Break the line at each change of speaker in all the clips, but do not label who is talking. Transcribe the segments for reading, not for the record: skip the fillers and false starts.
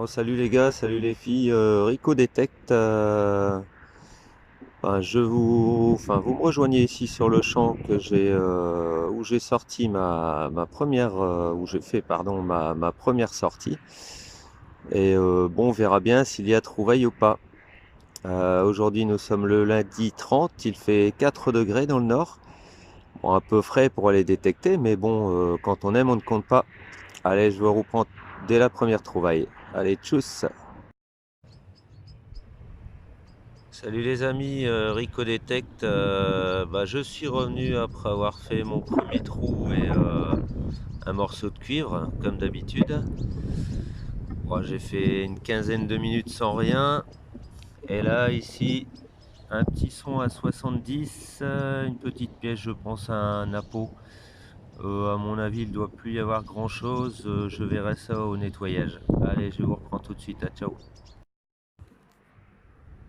Oh, salut les gars, salut les filles, Rico Detect. Vous me rejoignez ici sur le champ où j'ai sorti ma première, où j'ai fait pardon ma première sortie. Et bon, on verra bien s'il y a trouvaille ou pas. Aujourd'hui, nous sommes le lundi 30, il fait 4 degrés dans le nord. Bon, un peu frais pour aller détecter, mais bon, quand on aime, on ne compte pas. Allez, je vous reprends dès la première trouvaille. Allez, tchuss! Salut les amis, Rico Detect. Je suis revenu après avoir fait mon premier trou et un morceau de cuivre, comme d'habitude. Bon, j'ai fait une quinzaine de minutes sans rien. Et là, ici, un petit son à 70, une petite pièce, je pense, à un napo. À mon avis, il ne doit plus y avoir grand chose. Je verrai ça au nettoyage. Allez, je vous reprends tout de suite. À ciao.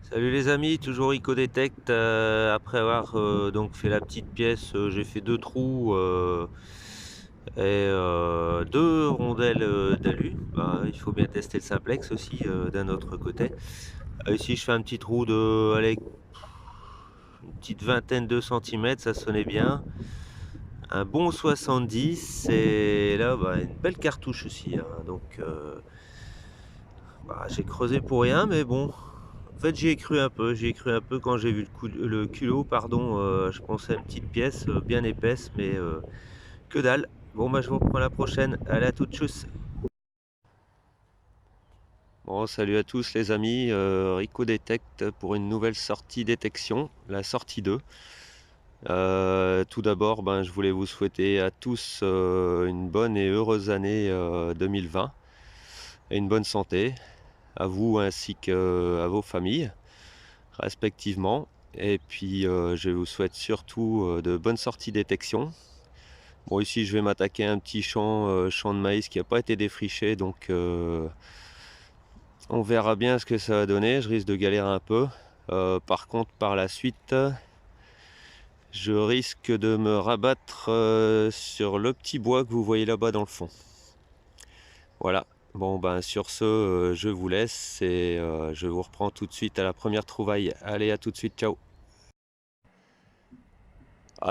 Salut les amis, toujours Icodetect. Après avoir donc fait la petite pièce, j'ai fait deux trous et deux rondelles d'alu. Il faut bien tester le simplex aussi d'un autre côté. Ici je fais un petit trou de allez, une petite vingtaine de centimètres, ça sonnait bien. Un bon 70 et là une belle cartouche aussi, hein. Donc j'ai creusé pour rien, mais bon. En fait, j'y ai cru un peu quand j'ai vu le culot, pardon. Je pensais à une petite pièce bien épaisse, mais que dalle. Bon, je vous reprends la prochaine. Allez, à toutes, tchuss. Bon, salut à tous les amis, Rico Detect pour une nouvelle sortie détection, la sortie 2. Tout d'abord, je voulais vous souhaiter à tous une bonne et heureuse année 2020 et une bonne santé, à vous ainsi qu'à vos familles, respectivement. Et puis je vous souhaite surtout de bonnes sorties détection. Bon, ici je vais m'attaquer à un petit champ de maïs qui n'a pas été défriché, donc on verra bien ce que ça va donner. Je risque de galérer un peu. Par contre, par la suite, je risque de me rabattre sur le petit bois que vous voyez là-bas dans le fond. Voilà. Bon, sur ce, je vous laisse et je vous reprends tout de suite à la première trouvaille. Allez, à tout de suite, ciao.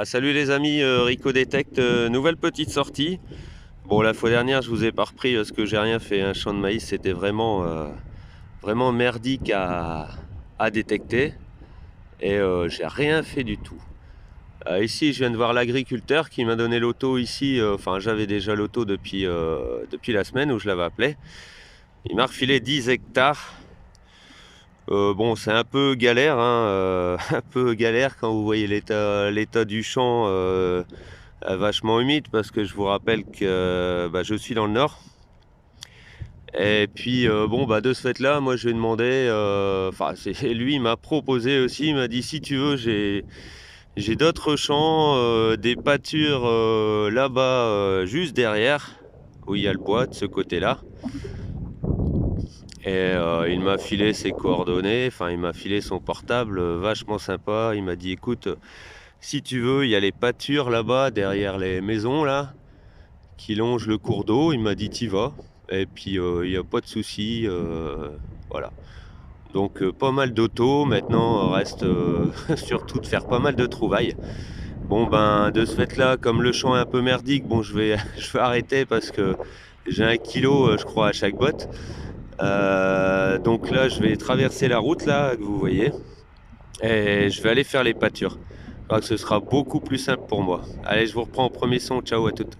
Salut les amis, Rico Detect, nouvelle petite sortie. Bon, la fois dernière, je vous ai pas repris parce que j'ai rien fait. Un champ de maïs, c'était vraiment merdique à détecter et j'ai rien fait du tout. Ici, je viens de voir l'agriculteur qui m'a donné l'auto ici. Enfin, j'avais déjà l'auto depuis la semaine où je l'avais appelé. Il m'a refilé 10 hectares. Bon, c'est un peu galère, hein, un peu galère quand vous voyez l'état du champ vachement humide parce que je vous rappelle que je suis dans le nord. Et puis de ce fait là, moi je lui ai demandé, lui il m'a proposé aussi, il m'a dit si tu veux j'ai d'autres champs, des pâtures là-bas juste derrière, où il y a le bois de ce côté-là. Et il m'a filé ses coordonnées, enfin il m'a filé son portable, vachement sympa. Il m'a dit écoute, si tu veux, il y a les pâtures là-bas derrière les maisons là, qui longent le cours d'eau. Il m'a dit t'y vas. Et puis il n'y a pas de souci, voilà. Donc pas mal d'auto, maintenant reste surtout de faire pas mal de trouvailles. Bon de ce fait là, comme le champ est un peu merdique, bon je vais arrêter parce que j'ai 1 kilo je crois à chaque botte. Donc là je vais traverser la route là que vous voyez et je vais aller faire les pâtures. Je crois que ce sera beaucoup plus simple pour moi. Allez, je vous reprends au premier son, ciao à toutes.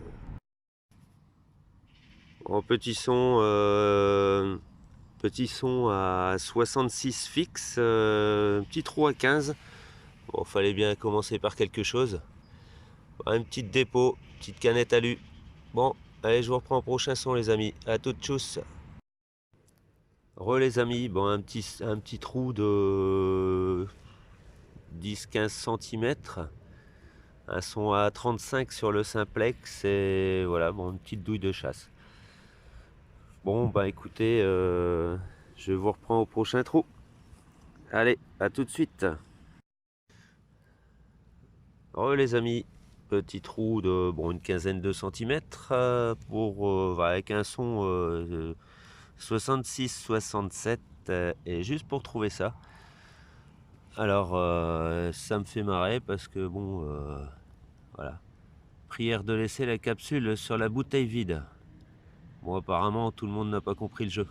En petit son à 66 fixe, petit trou à 15. Bon, fallait bien commencer par quelque chose. Une petite dépôt, petite canette alu. Bon, allez, je vous reprends au prochain son, les amis. À toutes, tchuss. Les amis, bon, un petit trou de 10-15 cm. Un son à 35 sur le simplex et voilà, bon, une petite douille de chasse. Bon, écoutez, je vous reprends au prochain trou. Allez, à tout de suite. Les amis, petit trou de une quinzaine de centimètres avec un son 66-67 et juste pour trouver ça. Alors ça me fait marrer parce que bon voilà. Prière de laisser la capsule sur la bouteille vide. Bon apparemment tout le monde n'a pas compris le jeu.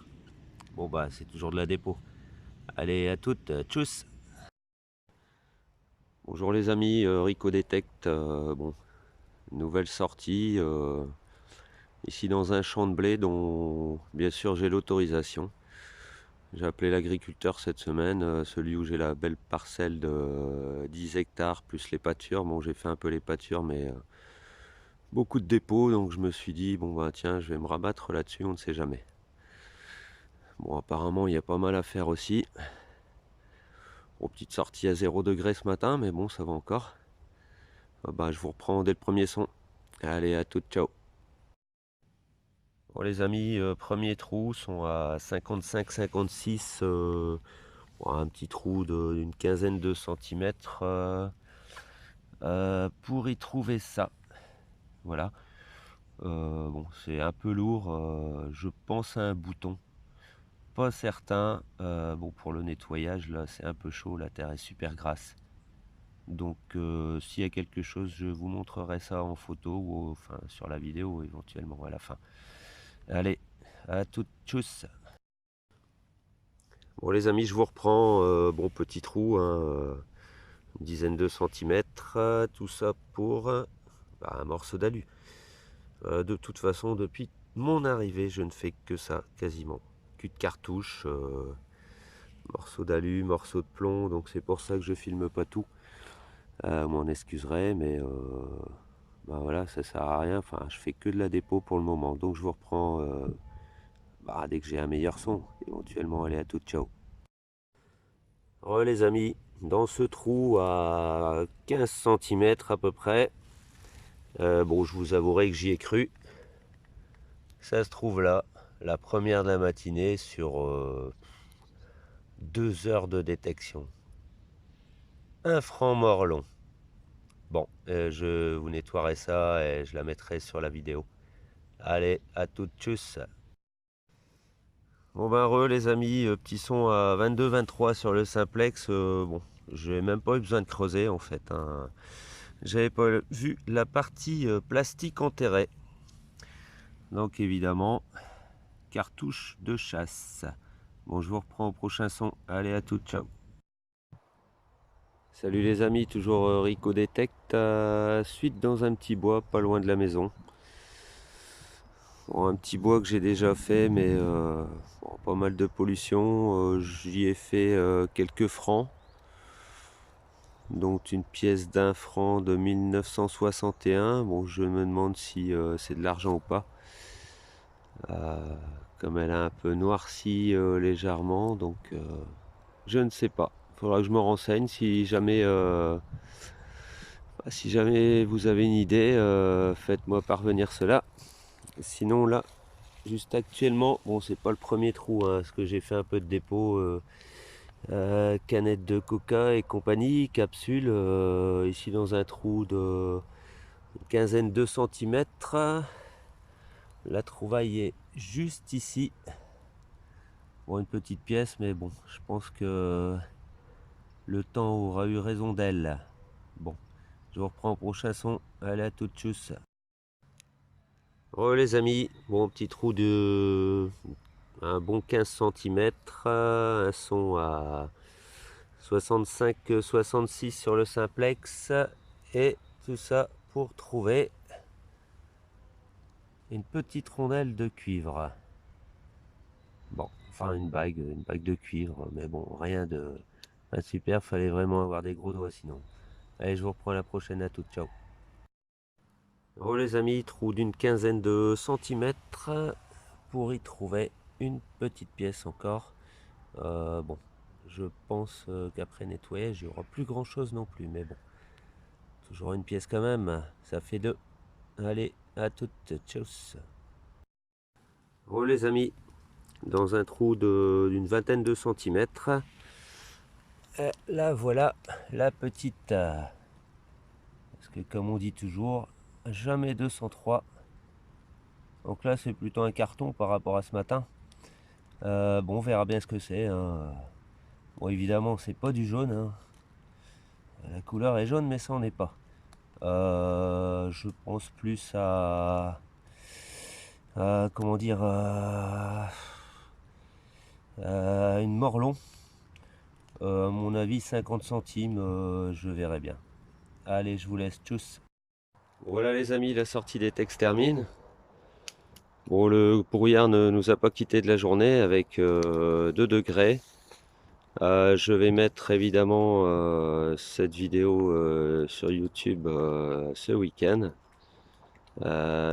Bon bah c'est toujours de la dépôt. Allez à toutes, tchuss. Bonjour les amis, Rico Detect, bon, nouvelle sortie, ici dans un champ de blé dont bien sûr j'ai l'autorisation. J'ai appelé l'agriculteur cette semaine, celui où j'ai la belle parcelle de 10 hectares plus les pâtures. Bon j'ai fait un peu les pâtures mais beaucoup de dépôts, donc je me suis dit bon bah tiens je vais me rabattre là-dessus, on ne sait jamais. Bon apparemment il y a pas mal à faire aussi. Bon, petite sortie à 0 degré ce matin mais bon ça va encore. Bah, je vous reprends dès le premier son. Allez à toutes, ciao. Bon les amis, premiers trous sont à 55-56, bon, un petit trou d'une quinzaine de centimètres pour y trouver ça. Voilà. Bon, c'est un peu lourd, je pense à un bouton. Pas certain. Bon, pour le nettoyage, là, c'est un peu chaud, la terre est super grasse. Donc, s'il y a quelque chose, je vous montrerai ça en photo ou enfin sur la vidéo éventuellement à la fin. Allez, à toutes, tchuss. Bon les amis, je vous reprends. Bon petit trou, hein, une dizaine de centimètres. Tout ça pour bah, un morceau d'alu. De toute façon, depuis mon arrivée, je ne fais que ça, quasiment. Cul de cartouche, morceau d'alu, morceau de plomb. Donc c'est pour ça que je filme pas tout. Vous m'en excuserez, mais bah voilà, ça sert à rien. Enfin, je fais que de la dépôt pour le moment. Donc je vous reprends bah, dès que j'ai un meilleur son. Éventuellement, allez à toutes, ciao. Re les amis, dans ce trou à 15 centimètres à peu près, bon je vous avouerai que j'y ai cru. Ça se trouve là, la première de la matinée sur 2 heures de détection. Un franc morlon. Bon, je vous nettoierai ça et je la mettrai sur la vidéo. Allez, à toutes, tchuss. Bon ben les amis, petit son à 22-23 sur le simplex. Bon, j'ai même pas eu besoin de creuser en fait, hein. J'avais pas vu la partie plastique enterrée. Donc évidemment, cartouche de chasse. Bon, je vous reprends au prochain son. Allez à toutes, ciao. Salut les amis, toujours Rico Detect. Suite dans un petit bois, pas loin de la maison. Bon, un petit bois que j'ai déjà fait, mais bon, pas mal de pollution. J'y ai fait quelques francs. Donc une pièce d'1 franc de 1961. Bon, je me demande si c'est de l'argent ou pas. Comme elle a un peu noirci légèrement, donc je ne sais pas. Il faudra que je me renseigne si jamais vous avez une idée, faites-moi parvenir cela. Sinon là, juste actuellement, bon c'est pas le premier trou, hein, parce que j'ai fait un peu de dépôt, canettes de coca et compagnie, capsule, ici dans un trou de une quinzaine de centimètres. La trouvaille est juste ici. Bon, une petite pièce, mais bon, je pense que le temps aura eu raison d'elle. Bon, je vous reprends au prochain son. Allez à toutes, tchuss. Oh les amis, bon petit trou de un bon 15 centimètres, un son à 65-66 sur le simplex, et tout ça pour trouver une petite rondelle de cuivre. Bon, enfin une bague de cuivre, mais bon, rien de super, fallait vraiment avoir des gros doigts sinon. Allez, je vous reprends la prochaine, à toutes, ciao. Oh les amis, trou d'une quinzaine de centimètres pour y trouver une petite pièce encore. Bon, je pense qu'après nettoyage, il n'y aura plus grand chose non plus, mais bon, toujours une pièce quand même, ça fait deux. Allez, à toutes, tchuss. Oh les amis, dans un trou d'une vingtaine de centimètres, là voilà la petite, parce que comme on dit toujours, jamais 203. Donc là c'est plutôt un carton par rapport à ce matin. Bon, on verra bien ce que c'est, hein. Bon, évidemment, c'est pas du jaune, hein. La couleur est jaune, mais ça en est pas. Je pense plus comment dire, à une morlon. À mon avis, 50 centimes, je verrai bien. Allez, je vous laisse, tchuss. Voilà les amis, la sortie des textes termine. Bon, le brouillard ne nous a pas quitté de la journée avec 2 degrés. Je vais mettre évidemment cette vidéo sur YouTube ce week-end.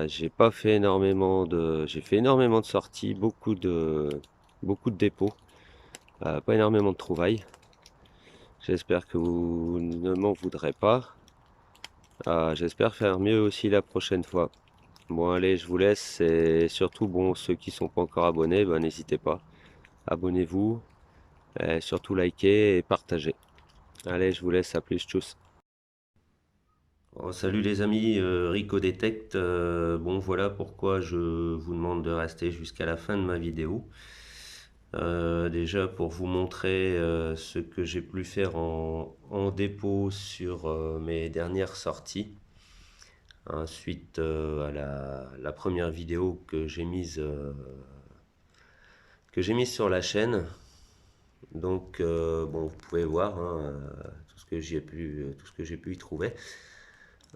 J'ai pas fait énormément j'ai fait énormément de sorties, beaucoup de dépôts, pas énormément de trouvailles. J'espère que vous ne m'en voudrez pas. J'espère faire mieux aussi la prochaine fois. Bon allez, je vous laisse et surtout bon ceux qui sont pas encore abonnés, ben, n'hésitez pas. Abonnez-vous, et surtout likez et partagez. Allez, je vous laisse, à plus, tchuss. Oh, salut les amis, Rico Detect. Bon, voilà pourquoi je vous demande de rester jusqu'à la fin de ma vidéo. Déjà pour vous montrer ce que j'ai pu faire en dépôt sur mes dernières sorties. Suite à la première vidéo que j'ai mise sur la chaîne. Donc bon, vous pouvez voir hein, tout ce que j'ai pu y trouver.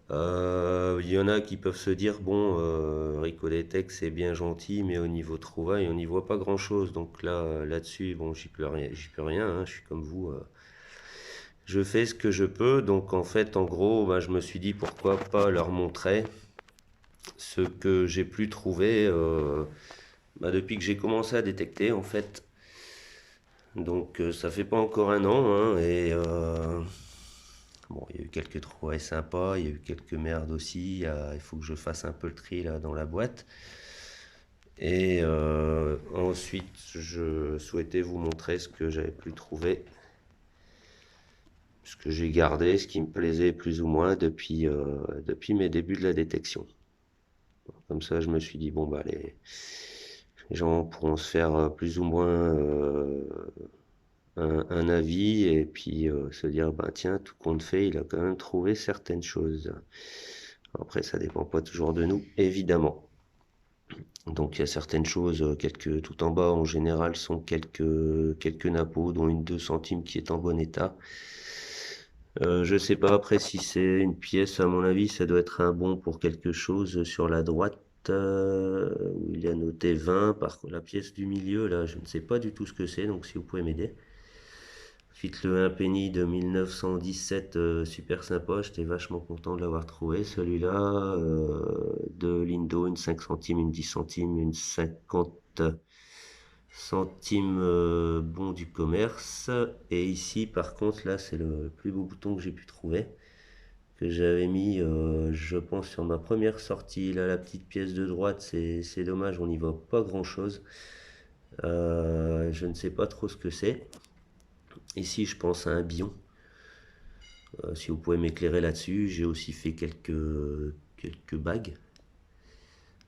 Il y en a qui peuvent se dire, bon, Rico Detect c'est bien gentil, mais au niveau trouvailles, on n'y voit pas grand-chose. Donc là-dessus, bon, j'y peux rien, hein, je suis comme vous. Je fais ce que je peux. Donc en fait, en gros, bah, je me suis dit, pourquoi pas leur montrer ce que j'ai pu trouver bah, depuis que j'ai commencé à détecter, en fait. Donc ça fait pas encore un an, hein, et bon, il y a eu quelques trouvailles sympas, il y a eu quelques merdes aussi. Il faut que je fasse un peu le tri là dans la boîte. Et ensuite, je souhaitais vous montrer ce que j'avais pu trouver, ce que j'ai gardé, ce qui me plaisait plus ou moins depuis mes débuts de la détection. Comme ça, je me suis dit, bon, bah, les gens pourront se faire plus ou moins un avis et puis se dire, bah, tiens, tout compte fait, il a quand même trouvé certaines choses. Après, ça dépend pas toujours de nous, évidemment. Donc il y a certaines choses, tout en bas en général sont quelques nappos, dont une 2 centimes qui est en bon état. Je sais pas après si c'est une pièce, à mon avis, ça doit être un bon pour quelque chose sur la droite, où il y a noté 20. Par contre, la pièce du milieu, là, je ne sais pas du tout ce que c'est, donc si vous pouvez m'aider. Ensuite, le 1 penny de 1917, super sympa, j'étais vachement content de l'avoir trouvé. Celui-là, de Lindo, une 5 centimes, une 10 centimes, une 50 centimes, bon du commerce. Et ici, par contre, là, c'est le plus beau bouton que j'ai pu trouver, que j'avais mis, je pense, sur ma première sortie. Là, la petite pièce de droite, c'est dommage, on n'y voit pas grand-chose. Je ne sais pas trop ce que c'est. Ici, je pense à un bion. Si vous pouvez m'éclairer là-dessus, j'ai aussi fait quelques bagues.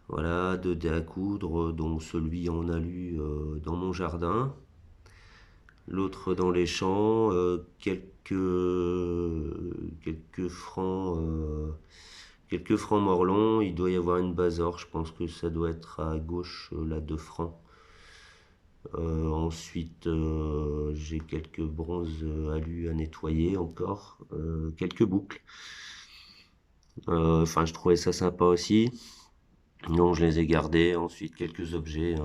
Voilà, 2 dés à coudre, dont celui en alu dans mon jardin. L'autre dans les champs, quelques francs morlons. Il doit y avoir une basor, je pense que ça doit être à gauche, là, 2 francs. Ensuite, j'ai quelques bronzes alu à nettoyer encore, quelques boucles. Enfin, je trouvais ça sympa aussi. Non, je les ai gardés. Ensuite, quelques objets,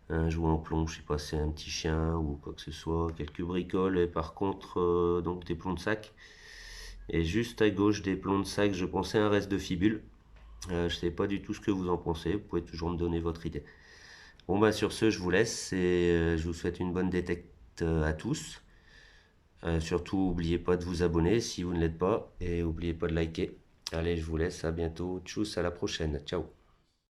un jouet en plomb, je sais pas si c'est un petit chien ou quoi que ce soit. Quelques bricoles et par contre, donc des plombs de sac. Et juste à gauche des plombs de sac, je pensais à un reste de fibule. Je sais pas du tout ce que vous en pensez. Vous pouvez toujours me donner votre idée. Bon bah sur ce, je vous laisse et je vous souhaite une bonne détecte à tous. Surtout, n'oubliez pas de vous abonner si vous ne l'êtes pas et n'oubliez pas de liker. Allez, je vous laisse, à bientôt. Tchuss, à la prochaine. Ciao.